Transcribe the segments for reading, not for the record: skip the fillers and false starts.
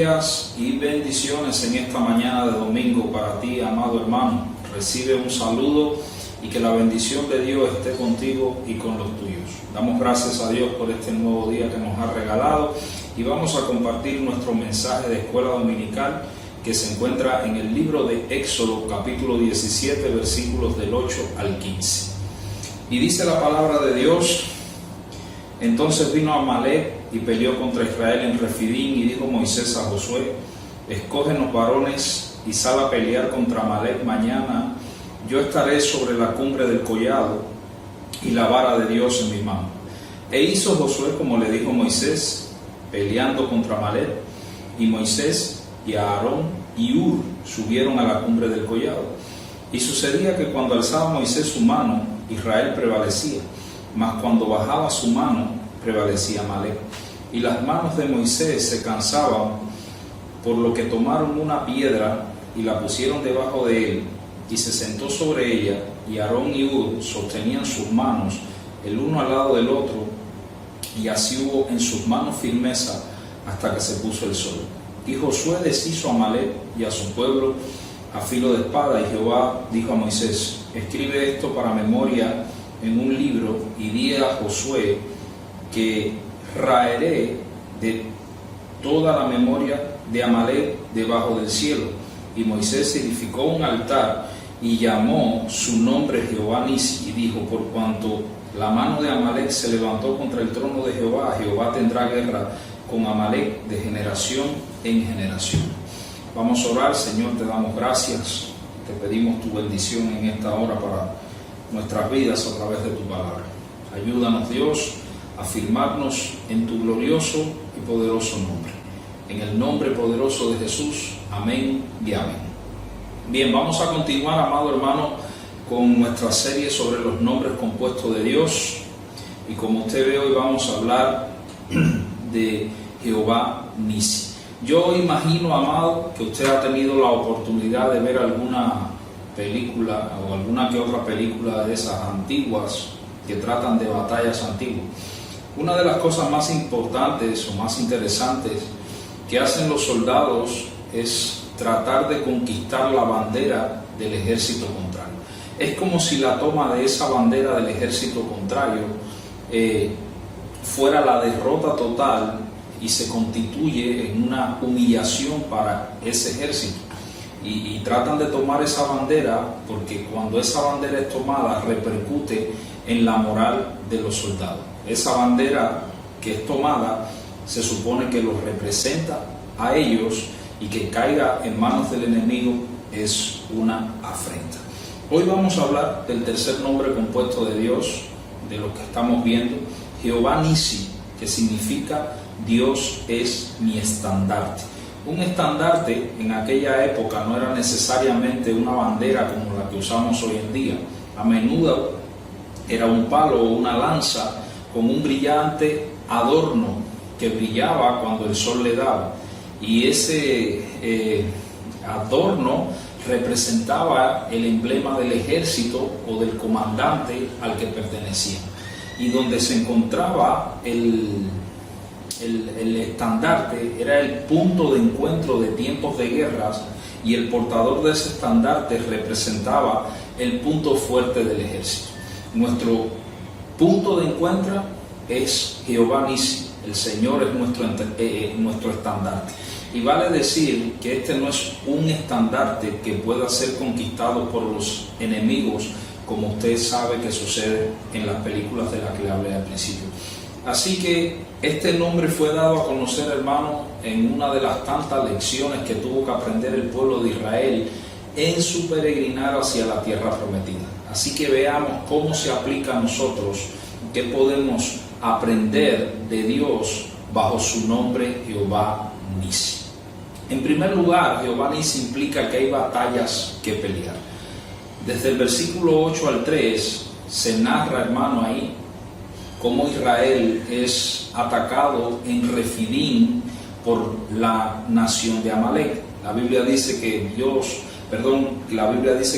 días y bendiciones en esta mañana de domingo para ti, amado hermano. Recibe un saludo y que la bendición de Dios esté contigo y con los tuyos. Damos gracias a Dios por este nuevo día que nos ha regalado y vamos a compartir nuestro mensaje de escuela dominical que se encuentra en el libro de Éxodo, capítulo 17, versículos del 8 al 15. Y dice la palabra de Dios: entonces vino Amalec y peleó contra Israel en Refidim, y dijo Moisés a Josué: escógenos varones y sal a pelear contra Amalec mañana. Yo estaré sobre la cumbre del collado y la vara de Dios en mi mano. E hizo Josué como le dijo Moisés, peleando contra Amalec, y Moisés y Aarón y Hur subieron a la cumbre del collado. Y sucedía que cuando alzaba Moisés su mano, Israel prevalecía, mas cuando bajaba su mano, prevalecía Amalec. Y las manos de Moisés se cansaban, por lo que tomaron una piedra y la pusieron debajo de él, y se sentó sobre ella, y Aarón y Hur sostenían sus manos el uno al lado del otro, y así hubo en sus manos firmeza hasta que se puso el sol. Y Josué deshizo a Amalec y a su pueblo a filo de espada, y Jehová dijo a Moisés: escribe esto para memoria en un libro, y di a Josué que raeré de toda la memoria de Amalec debajo del cielo. Y Moisés edificó un altar y llamó su nombre Jehová Nisi, y dijo: por cuanto la mano de Amalec se levantó contra el trono de Jehová, Jehová tendrá guerra con Amalec de generación en generación. Vamos a orar. Señor, te damos gracias, te pedimos tu bendición en esta hora para nuestras vidas a través de tu palabra. Ayúdanos, Dios, a afirmarnos en tu glorioso y poderoso nombre. En el nombre poderoso de Jesús, amén y amén. Bien, vamos a continuar, amado hermano, con nuestra serie sobre los nombres compuestos de Dios. Y como usted ve, hoy vamos a hablar de Jehová Nisi. Yo imagino, amado, que usted ha tenido la oportunidad de ver alguna película o alguna que otra película de esas antiguas que tratan de batallas antiguas. Una de las cosas más importantes o más interesantes que hacen los soldados es tratar de conquistar la bandera del ejército contrario. Es como si la toma de esa bandera del ejército contrario fuera la derrota total y se constituye en una humillación para ese ejército. Y tratan de tomar esa bandera porque cuando esa bandera es tomada repercute en la moral de los soldados. Esa bandera que es tomada se supone que los representa a ellos, y que caiga en manos del enemigo es una afrenta. Hoy vamos a hablar del tercer nombre compuesto de Dios, de lo que estamos viendo, Jehová Nisi, que significa Dios es mi estandarte. Un estandarte en aquella época no era necesariamente una bandera como la que usamos hoy en día. A menudo era un palo o una lanza con un brillante adorno que brillaba cuando el sol le daba. Y ese adorno representaba el emblema del ejército o del comandante al que pertenecía. Y donde se encontraba el estandarte era el punto de encuentro de tiempos de guerras, y el portador de ese estandarte representaba el punto fuerte del ejército. Nuestro punto de encuentro es Jehová Nisi. El Señor es nuestro estandarte. Y vale decir que este no es un estandarte que pueda ser conquistado por los enemigos, como usted sabe que sucede en las películas de las que le hablé al principio. Así que este nombre fue dado a conocer, hermano, en una de las tantas lecciones que tuvo que aprender el pueblo de Israel en su peregrinar hacia la tierra prometida. Así que veamos cómo se aplica a nosotros, qué podemos aprender de Dios bajo su nombre Jehová Nisi. En primer lugar, Jehová Nisi implica que hay batallas que pelear. Desde el versículo 8 al 3 se narra, hermano, ahí cómo Israel es atacado en Refidim por la nación de Amalec. La Biblia dice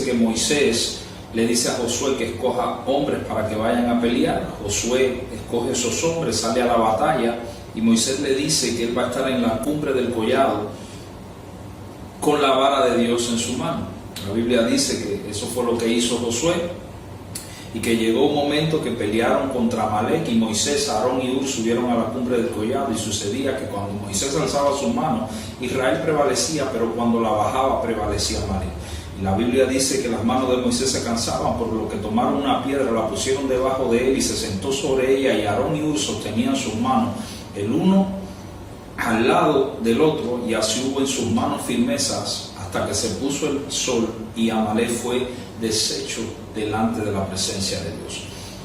que Moisés le dice a Josué que escoja hombres para que vayan a pelear. Josué escoge esos hombres, sale a la batalla, y Moisés le dice que él va a estar en la cumbre del collado con la vara de Dios en su mano. La Biblia dice que eso fue lo que hizo Josué, y que llegó un momento que pelearon contra Amalek, y Moisés, Aarón y Hur subieron a la cumbre del collado, y sucedía que cuando Moisés alzaba su mano, Israel prevalecía, pero cuando la bajaba prevalecía Amalek. Y la Biblia dice que las manos de Moisés se cansaban, por lo que tomaron una piedra, la pusieron debajo de él y se sentó sobre ella, y Aarón y Hur sostenían sus manos, el uno al lado del otro, y así hubo en sus manos firmezas hasta que se puso el sol, y Amalek fue deshecho delante de la presencia de Dios.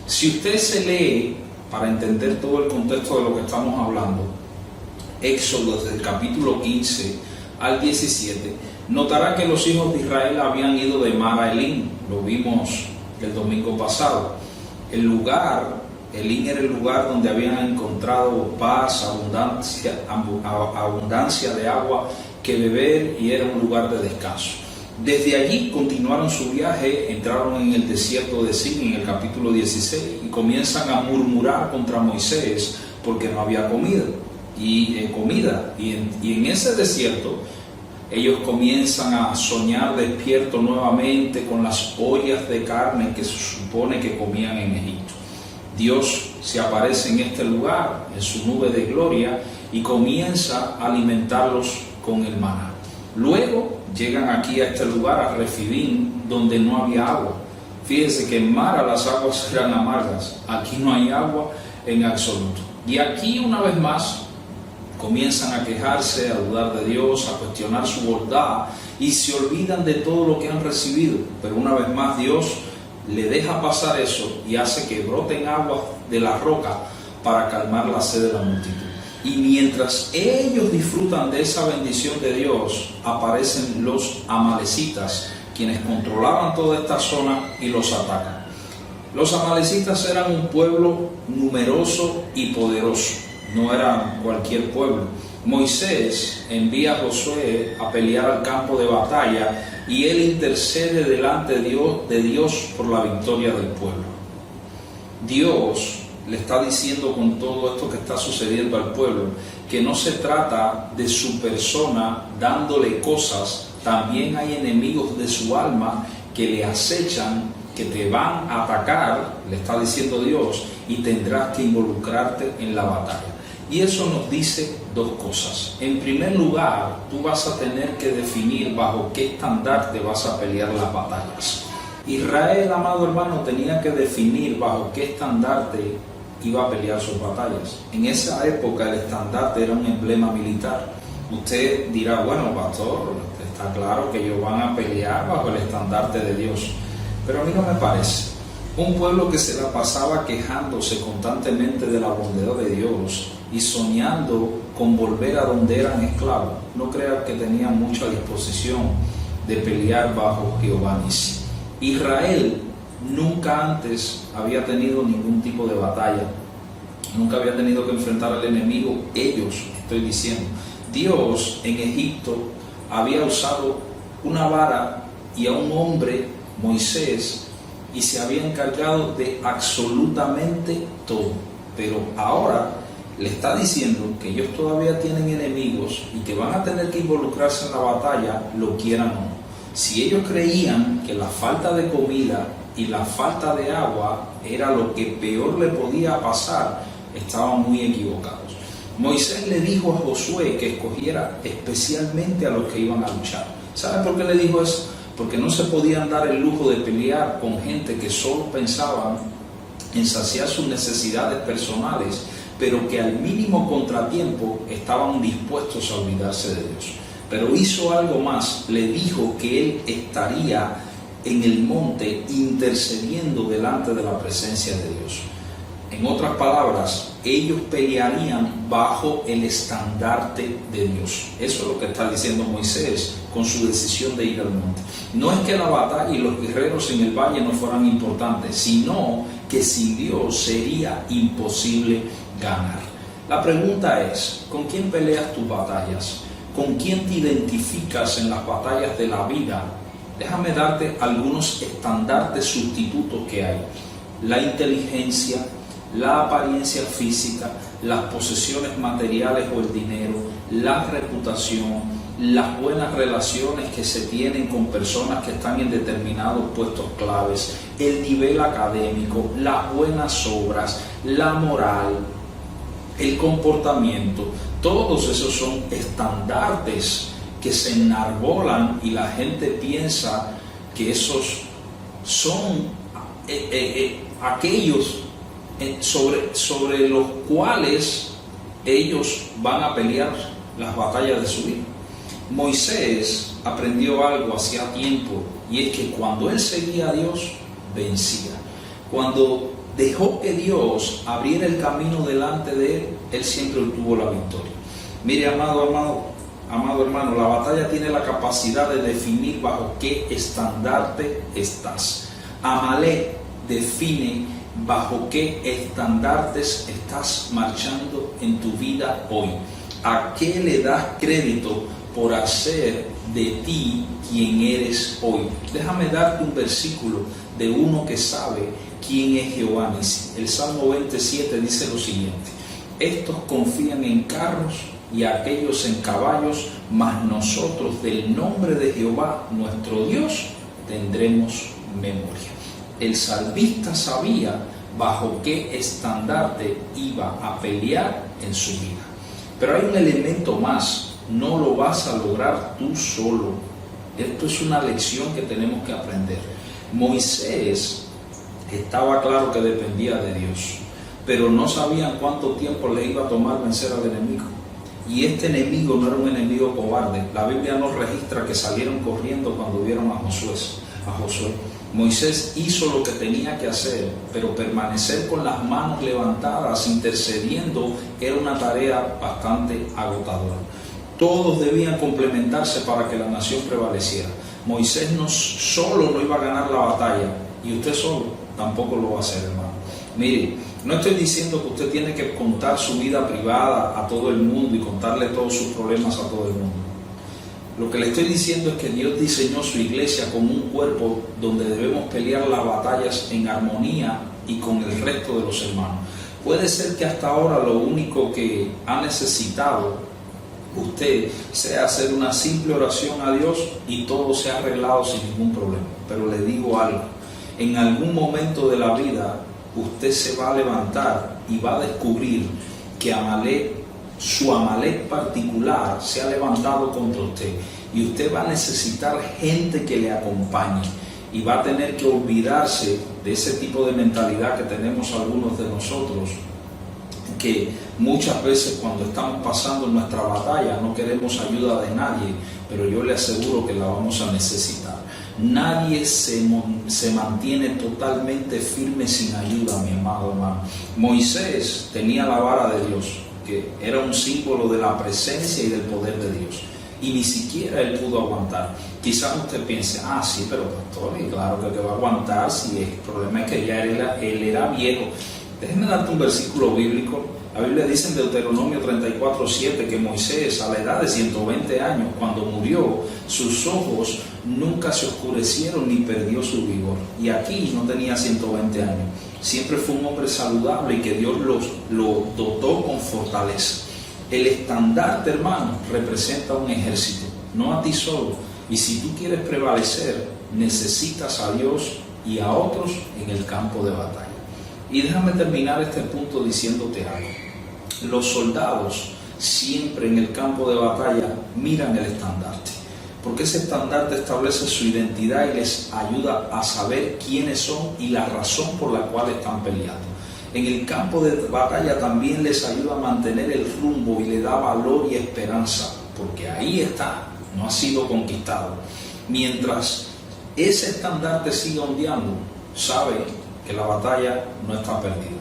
Si usted se lee, para entender todo el contexto de lo que estamos hablando, Éxodo desde el capítulo 15 al 17, notará que los hijos de Israel habían ido de Mar a Elim. Lo vimos el domingo pasado. Elim era el lugar donde habían encontrado paz, abundancia de agua que beber, y era un lugar de descanso. Desde allí continuaron su viaje, entraron en el desierto de Sin en el capítulo 16 y comienzan a murmurar contra Moisés porque no había comida. Y en ese desierto ellos comienzan a soñar despiertos nuevamente con las ollas de carne que se supone que comían en Egipto. Dios se aparece en este lugar, en su nube de gloria, y comienza a alimentarlos con el maná. Luego llegan aquí a este lugar, a Refidim, donde no había agua. Fíjense que en Mara las aguas eran amargas, aquí no hay agua en absoluto. Y aquí una vez más comienzan a quejarse, a dudar de Dios, a cuestionar su bondad, y se olvidan de todo lo que han recibido. Pero una vez más Dios le deja pasar eso y hace que broten aguas de la roca para calmar la sed de la multitud. Y mientras ellos disfrutan de esa bendición de Dios, aparecen los amalecitas, quienes controlaban toda esta zona, y los atacan. Los amalecitas eran un pueblo numeroso y poderoso, no eran cualquier pueblo. Moisés envía a Josué a pelear al campo de batalla, y él intercede delante de Dios por la victoria del pueblo. Dios le está diciendo con todo esto que está sucediendo al pueblo que no se trata de su persona dándole cosas. También hay enemigos de su alma que le acechan, que te van a atacar, le está diciendo Dios, y tendrás que involucrarte en la batalla. Y eso nos dice dos cosas. En primer lugar, tú vas a tener que definir bajo qué estandarte vas a pelear las batallas. Israel, amado hermano, tenía que definir bajo qué estandarte iba a pelear sus batallas. En esa época el estandarte era un emblema militar. Usted dirá, bueno, pastor, está claro que ellos van a pelear bajo el estandarte de Dios. Pero a mí no me parece. Un pueblo que se la pasaba quejándose constantemente de la bondad de Dios y soñando con volver a donde eran esclavos, no crea que tenían mucha disposición de pelear bajo Jehová Nissi. Israel nunca antes había tenido ningún tipo de batalla, nunca había tenido que enfrentar al enemigo. Ellos, estoy diciendo, Dios en Egipto había usado una vara y a un hombre, Moisés, y se había encargado de absolutamente todo. Pero ahora le está diciendo que ellos todavía tienen enemigos y que van a tener que involucrarse en la batalla, lo quieran o no. Si ellos creían que la falta de comida y la falta de agua era lo que peor le podía pasar, estaban muy equivocados. Moisés le dijo a Josué que escogiera especialmente a los que iban a luchar. ¿Sabe por qué le dijo eso? Porque no se podían dar el lujo de pelear con gente que solo pensaban en saciar sus necesidades personales, pero que al mínimo contratiempo estaban dispuestos a olvidarse de Dios. Pero hizo algo más, le dijo que él estaría en el monte intercediendo delante de la presencia de Dios. En otras palabras, ellos pelearían bajo el estandarte de Dios. Eso es lo que está diciendo Moisés con su decisión de ir al monte. No es que la batalla y los guerreros en el valle no fueran importantes, sino que sin Dios sería imposible ganar. La pregunta es, ¿con quién peleas tus batallas? ¿Con quién te identificas en las batallas de la vida? Déjame darte algunos estandartes sustitutos que hay. La inteligencia, la apariencia física, las posesiones materiales o el dinero, la reputación, las buenas relaciones que se tienen con personas que están en determinados puestos claves, el nivel académico, las buenas obras, la moral, el comportamiento, todos esos son estandartes que se enarbolan y la gente piensa que esos son aquellos sobre los cuales ellos van a pelear las batallas de su vida. Moisés aprendió algo hacía tiempo, y es que cuando él seguía a Dios, vencía. Cuando dejó que Dios abriera el camino delante de él, él siempre obtuvo la victoria. Mire, amado hermano, la batalla tiene la capacidad de definir bajo qué estandarte estás. Amalek define bajo qué estandartes estás marchando en tu vida hoy. ¿A qué le das crédito por hacer de ti quien eres hoy? Déjame darte un versículo de uno que sabe quién es Jehová Nissi. El Salmo 27 dice lo siguiente: estos confían en carros y aquellos en caballos, mas nosotros del nombre de Jehová nuestro Dios tendremos memoria. El salmista sabía bajo qué estandarte iba a pelear en su vida. Pero hay un elemento más: no lo vas a lograr tú solo. Esto es una lección que tenemos que aprender. Moisés estaba claro que dependía de Dios, pero no sabían cuánto tiempo le iba a tomar vencer al enemigo. Y este enemigo no era un enemigo cobarde. La Biblia nos registra que salieron corriendo cuando vieron a Josué. Moisés hizo lo que tenía que hacer, pero permanecer con las manos levantadas intercediendo era una tarea bastante agotadora. Todos debían complementarse para que la nación prevaleciera. Moisés solo no iba a ganar la batalla, y usted solo tampoco lo va a hacer, hermano. Mire, no estoy diciendo que usted tiene que contar su vida privada a todo el mundo y contarle todos sus problemas a todo el mundo. Lo que le estoy diciendo es que Dios diseñó su iglesia como un cuerpo donde debemos pelear las batallas en armonía y con el resto de los hermanos. Puede ser que hasta ahora lo único que ha necesitado usted sea hacer una simple oración a Dios y todo se ha arreglado sin ningún problema. Pero le digo algo: en algún momento de la vida usted se va a levantar y va a descubrir que su Amalek particular se ha levantado contra usted, y usted va a necesitar gente que le acompañe, y va a tener que olvidarse de ese tipo de mentalidad que tenemos algunos de nosotros, que muchas veces cuando estamos pasando nuestra batalla no queremos ayuda de nadie, pero yo le aseguro que la vamos a necesitar. Nadie se mantiene totalmente firme sin ayuda, mi amado hermano. Moisés tenía la vara de Dios, que era un símbolo de la presencia y del poder de Dios, y ni siquiera él pudo aguantar. Quizás usted piense: sí, pero pastor, y claro que va a aguantar si el problema es que ya él era viejo. Déjenme darte un versículo bíblico. La Biblia dice en Deuteronomio 34:7 que Moisés, a la edad de 120 años, cuando murió, sus ojos nunca se oscurecieron ni perdió su vigor. Y aquí no tenía 120 años. Siempre fue un hombre saludable y que Dios lo dotó con fortaleza. El estandarte, hermano, representa un ejército, no a ti solo. Y si tú quieres prevalecer, necesitas a Dios y a otros en el campo de batalla. Y déjame terminar este punto diciéndote algo. Los soldados siempre en el campo de batalla miran el estandarte, porque ese estandarte establece su identidad y les ayuda a saber quiénes son y la razón por la cual están peleando. En el campo de batalla también les ayuda a mantener el rumbo y le da valor y esperanza, porque ahí está, no ha sido conquistado. Mientras ese estandarte siga ondeando, sabe que la batalla no está perdida.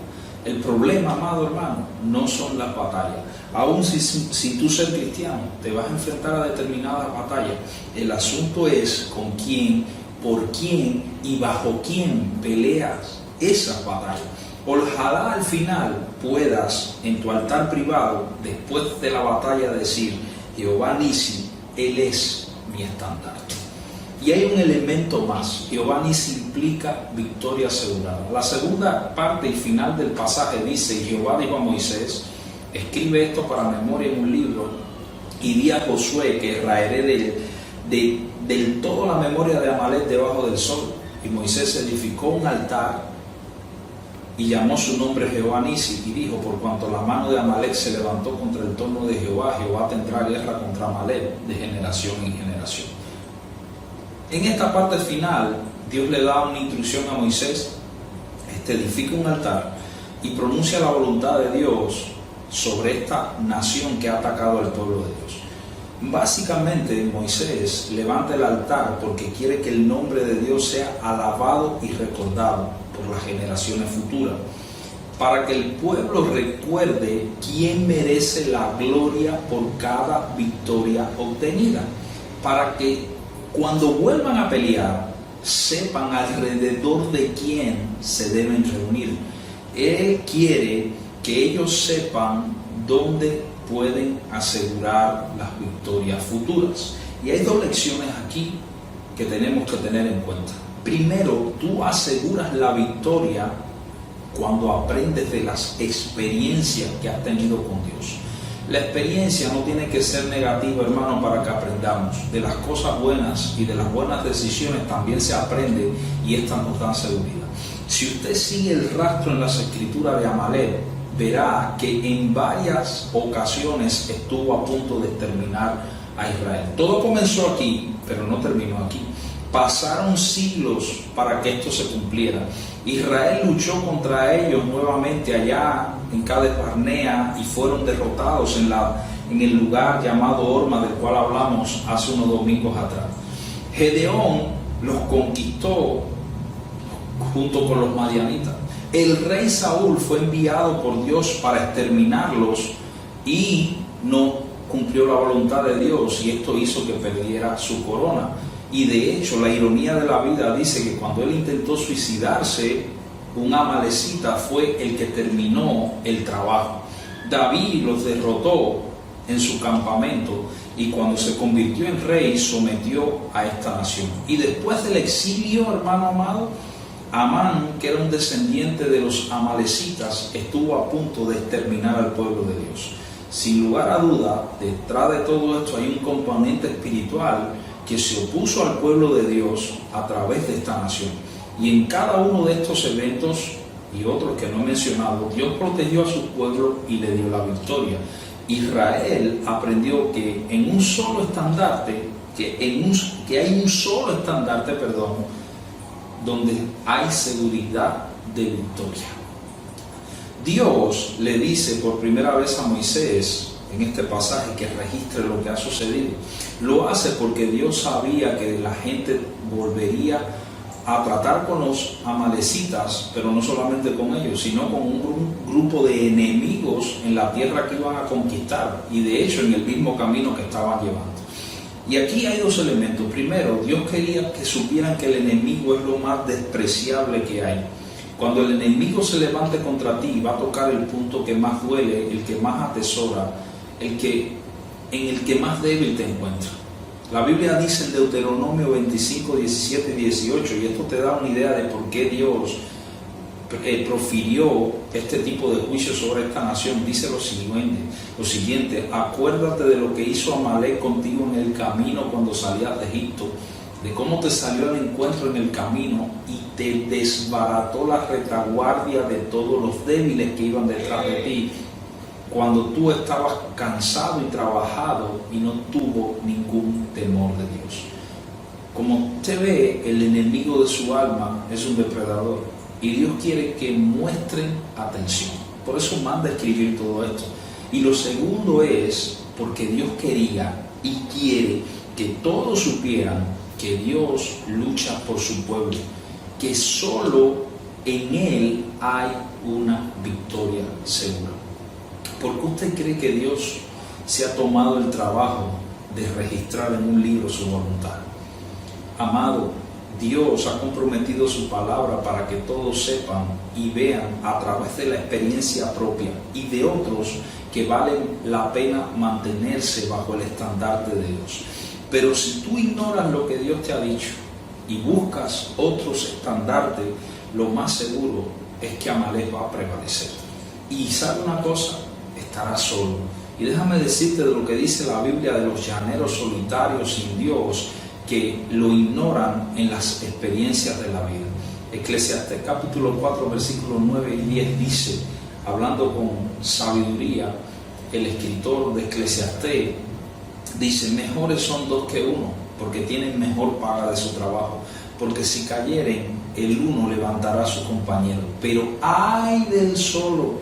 El problema, amado hermano, no son las batallas. Aún si tú ser cristiano te vas a enfrentar a determinadas batallas, el asunto es con quién, por quién y bajo quién peleas esas batallas. Ojalá al final puedas en tu altar privado, después de la batalla, decir: Jehová Nissi, Él es mi estandarte. Y hay un elemento más: Jehová Nissi implica victoria asegurada. La segunda parte y final del pasaje dice: y Jehová dijo a Moisés: escribe esto para memoria en un libro y di a Josué que raeré del todo la memoria de Amalek debajo del sol. Y Moisés edificó un altar y llamó su nombre Jehová Nisi, y dijo: por cuanto la mano de Amalek se levantó contra el trono de Jehová, Jehová tendrá guerra contra Amalek de generación en generación. En esta parte final, Dios le da una instrucción a Moisés: edifica un altar y pronuncia la voluntad de Dios sobre esta nación que ha atacado al pueblo de Dios. Básicamente, Moisés levanta el altar porque quiere que el nombre de Dios sea alabado y recordado por las generaciones futuras, para que el pueblo recuerde quién merece la gloria por cada victoria obtenida, para que cuando vuelvan a pelear sepan alrededor de quién se deben reunir. Él quiere que ellos sepan dónde pueden asegurar las victorias futuras. Y hay dos lecciones aquí que tenemos que tener en cuenta. Primero, tú aseguras la victoria cuando aprendes de las experiencias que has tenido con Dios. La experiencia no tiene que ser negativa, hermano, para que aprendamos. De las cosas buenas y de las buenas decisiones también se aprende, y estas nos dan seguridad. Si usted sigue el rastro en las escrituras de Amalek, verá que en varias ocasiones estuvo a punto de exterminar a Israel. Todo comenzó aquí, pero no terminó aquí. Pasaron siglos para que esto se cumpliera. Israel luchó contra ellos nuevamente allá en Cades Barnea y fueron derrotados en el lugar llamado Horma, del cual hablamos hace unos domingos atrás. Gedeón los conquistó junto con los madianitas. El rey Saúl fue enviado por Dios para exterminarlos y no cumplió la voluntad de Dios, y esto hizo que perdiera su corona. Y de hecho, la ironía de la vida dice que cuando él intentó suicidarse, un amalecita fue el que terminó el trabajo. David los derrotó en su campamento, y cuando se convirtió en rey sometió a esta nación. Y después del exilio, hermano amado, Amán, que era un descendiente de los amalecitas, estuvo a punto de exterminar al pueblo de Dios. Sin lugar a duda, detrás de todo esto hay un componente espiritual que se opuso al pueblo de Dios a través de esta nación. Y en cada uno de estos eventos y otros que no he mencionado, Dios protegió a su pueblo y le dio la victoria. Israel aprendió que en un solo estandarte, que hay un solo estandarte, donde hay seguridad de victoria. Dios le dice por primera vez a Moisés en este pasaje que registre lo que ha sucedido. Lo hace porque Dios sabía que la gente volvería a tratar con los amalecitas, pero no solamente con ellos, sino con un grupo de enemigos en la tierra que iban a conquistar, y de hecho en el mismo camino que estaban llevando. Y aquí hay dos elementos. Primero, Dios quería que supieran que el enemigo es lo más despreciable que hay. Cuando el enemigo se levante contra ti, va a tocar el punto que más duele, el que más atesora, en el que más débil te encuentra. La Biblia dice en Deuteronomio 25, 17 y 18, y esto te da una idea de por qué Dios profirió este tipo de juicio sobre esta nación. Dice lo siguiente: acuérdate de lo que hizo Amalek contigo en el camino cuando salías de Egipto, de cómo te salió al encuentro en el camino y te desbarató la retaguardia de todos los débiles que iban detrás de ti, cuando tú estabas cansado y trabajado y no tuvo ningún temor de Dios. Como usted ve, el enemigo de su alma es un depredador, y Dios quiere que muestren atención. Por eso manda a escribir todo esto. Y lo segundo es porque Dios quería y quiere que todos supieran que Dios lucha por su pueblo, que solo en Él hay una victoria segura. ¿Por qué usted cree que Dios se ha tomado el trabajo de registrar en un libro su voluntad? Amado, Dios ha comprometido su palabra para que todos sepan y vean a través de la experiencia propia y de otros que valen la pena mantenerse bajo el estandarte de Dios. Pero si tú ignoras lo que Dios te ha dicho y buscas otros estandartes, lo más seguro es que Amalek va a prevalecer. Y sabe una cosa, estarás solo. Y déjame decirte de lo que dice la Biblia de los llaneros solitarios sin Dios, que lo ignoran en las experiencias de la vida. Eclesiastés capítulo 4, versículos 9 y 10 dice, hablando con sabiduría, el escritor de Eclesiastés dice: mejores son dos que uno, porque tienen mejor paga de su trabajo, porque si cayeren, el uno levantará a su compañero. Pero ay del solo,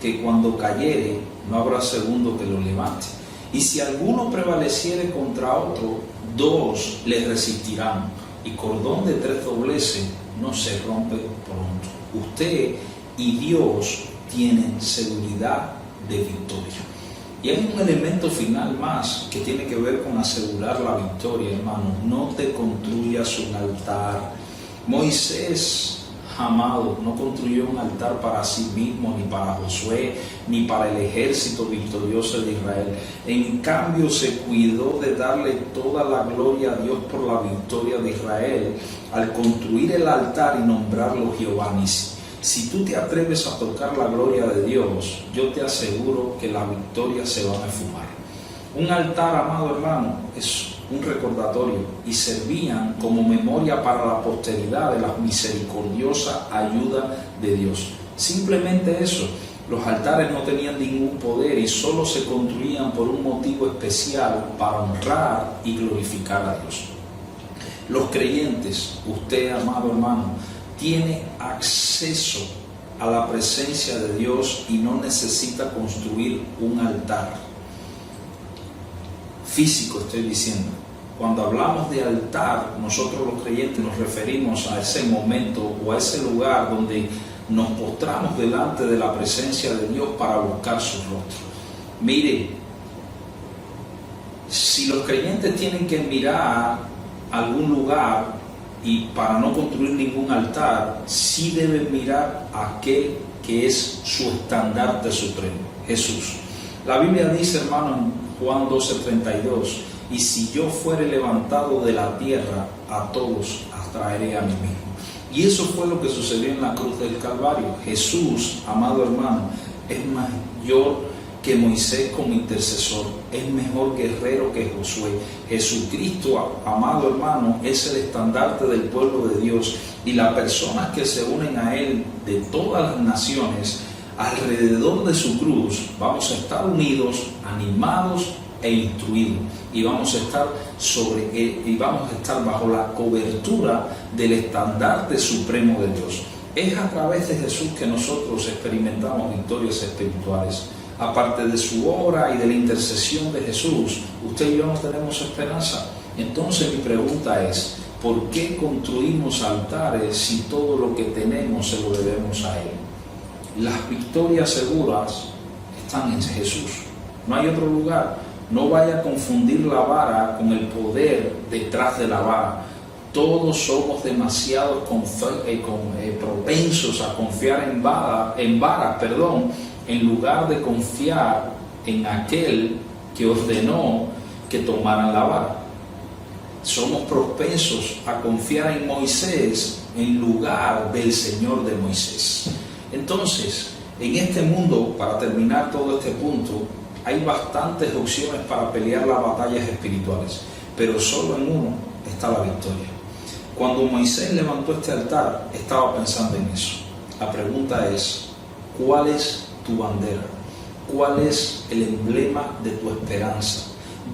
que cuando cayere, no habrá segundo que lo levante. Y si alguno prevaleciere contra otro, dos le resistirán, y cordón de tres dobleces no se rompe pronto. Usted y Dios tienen seguridad de victoria. Y hay un elemento final más que tiene que ver con asegurar la victoria, hermano. No te construyas un altar. Moisés, amado, no construyó un altar para sí mismo, ni para Josué, ni para el ejército victorioso de Israel. En cambio, se cuidó de darle toda la gloria a Dios por la victoria de Israel al construir el altar y nombrarlo Jehová Nissi. Si tú te atreves a tocar la gloria de Dios, yo te aseguro que la victoria se va a esfumar. Un altar, amado hermano, es un recordatorio y servían como memoria para la posteridad de la misericordiosa ayuda de Dios. Simplemente eso. Los altares no tenían ningún poder y solo se construían por un motivo especial, para honrar y glorificar a Dios. Los creyentes, usted, amado hermano, tiene acceso a la presencia de Dios y no necesita construir un altar físico, estoy diciendo. Cuando hablamos de altar, nosotros los creyentes nos referimos a ese momento o a ese lugar donde nos postramos delante de la presencia de Dios para buscar su rostro. Mire, si los creyentes tienen que mirar a algún lugar y para no construir ningún altar, sí deben mirar a aquel que es su estandarte supremo, Jesús. La Biblia dice, hermano, en Juan 12:32, y si yo fuere levantado de la tierra, a todos atraeré a mí mismo. Y eso fue lo que sucedió en la cruz del Calvario. Jesús, amado hermano, es mayor que Moisés como intercesor, es mejor guerrero que Josué. Jesucristo, amado hermano, es el estandarte del pueblo de Dios, y las personas que se unen a Él de todas las naciones alrededor de su cruz, vamos a estar unidos, animados e instruidos, y vamos a estar bajo la cobertura del estandarte supremo de Dios. Es a través de Jesús que nosotros experimentamos victorias espirituales. Aparte de su obra y de la intercesión de Jesús, usted y yo no tenemos esperanza. Entonces mi pregunta es, ¿por qué construimos altares si todo lo que tenemos se lo debemos a Él? Las victorias seguras están en Jesús. No hay otro lugar. No vaya a confundir la vara con el poder detrás de la vara. Todos somos demasiado propensos a confiar en varas, en lugar de confiar en aquel que ordenó que tomaran la vara. Somos propensos a confiar en Moisés en lugar del Señor de Moisés. Entonces, en este mundo, para terminar todo este punto, hay bastantes opciones para pelear las batallas espirituales, pero solo en uno está la victoria. Cuando Moisés levantó este altar, estaba pensando en eso. La pregunta es, ¿cuál es tu bandera? ¿Cuál es el emblema de tu esperanza?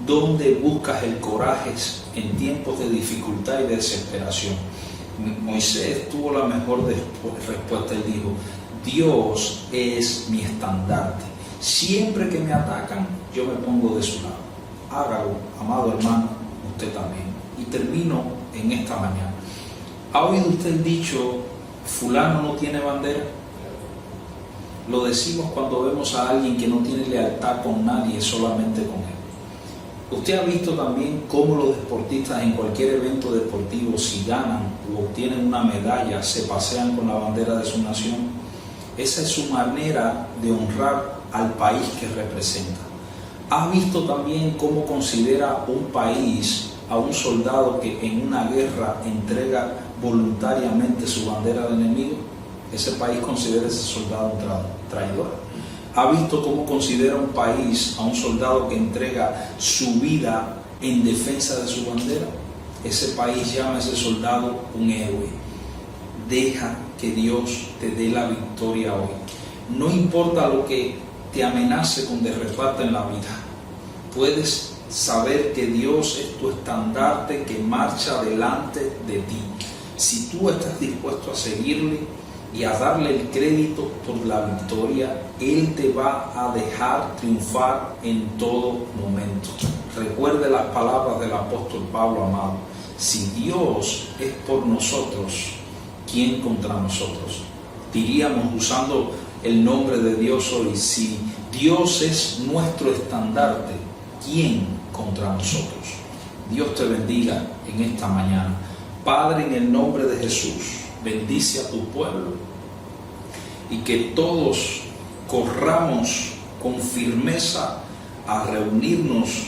¿Dónde buscas el coraje en tiempos de dificultad y desesperación? Moisés tuvo la mejor respuesta. Él dijo, Dios es mi estandarte. Siempre que me atacan, yo me pongo de su lado. Hágalo, amado hermano, usted también. Y termino en esta mañana. ¿Ha oído usted el dicho, fulano no tiene bandera? Lo decimos cuando vemos a alguien que no tiene lealtad con nadie, solamente con Él. Usted ha visto también cómo los deportistas en cualquier evento deportivo, si ganan o obtienen una medalla, se pasean con la bandera de su nación. Esa es su manera de honrar al país que representa. ¿Ha visto también cómo considera un país a un soldado que en una guerra entrega voluntariamente su bandera al enemigo? Ese país considera a ese soldado un traidor. ¿Ha visto cómo considera un país a un soldado que entrega su vida en defensa de su bandera? Ese país llama a ese soldado un héroe. Deja que Dios te dé la victoria hoy. No importa lo que te amenace con derrotarte en la vida. Puedes saber que Dios es tu estandarte que marcha delante de ti. Si tú estás dispuesto a seguirle y a darle el crédito por la victoria, Él te va a dejar triunfar en todo momento. Recuerde las palabras del apóstol Pablo, amado. Si Dios es por nosotros, ¿quién contra nosotros? Diríamos, usando el nombre de Dios hoy, si Dios es nuestro estandarte, ¿quién contra nosotros? Dios te bendiga en esta mañana. Padre, en el nombre de Jesús, bendice a tu pueblo y que todos corramos con firmeza a reunirnos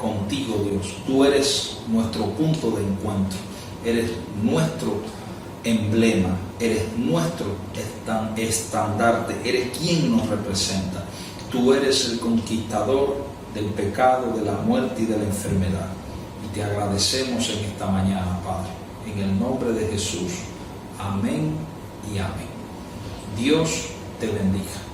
contigo, Dios. Tú eres nuestro punto de encuentro, eres nuestro emblema, eres nuestro estandarte, eres quien nos representa. Tú eres el conquistador del pecado, de la muerte y de la enfermedad. Y te agradecemos en esta mañana, Padre, en el nombre de Jesús. Amén y amén. Dios te bendiga.